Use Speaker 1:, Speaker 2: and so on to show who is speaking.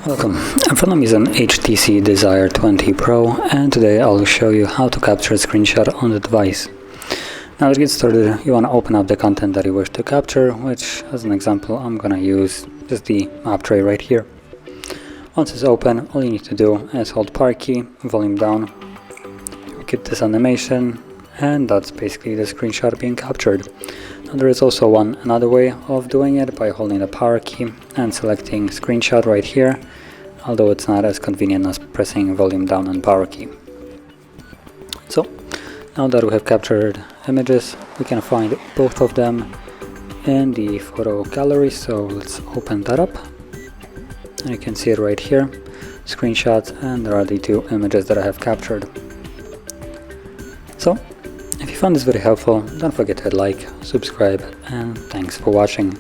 Speaker 1: Welcome, in front of me is an HTC Desire 20 Pro, and today I'll show you how to capture a screenshot on the device. Now let's get started. You want to open up the content that you wish to capture, which as an example I'm going to use just the app tray right here. Once it's open, all you need to do is hold power key, volume down, get this animation, and that's basically the screenshot being captured. Now there is also another way of doing it by holding the power key and selecting screenshot right here, although it's not as convenient as pressing volume down and power key. So now that we have captured images, we can find both of them in the photo gallery, so let's open that up. And you can see it right here, screenshots, and there are the two images that I have captured. So if you found this video helpful, don't forget to hit like, subscribe, and thanks for watching.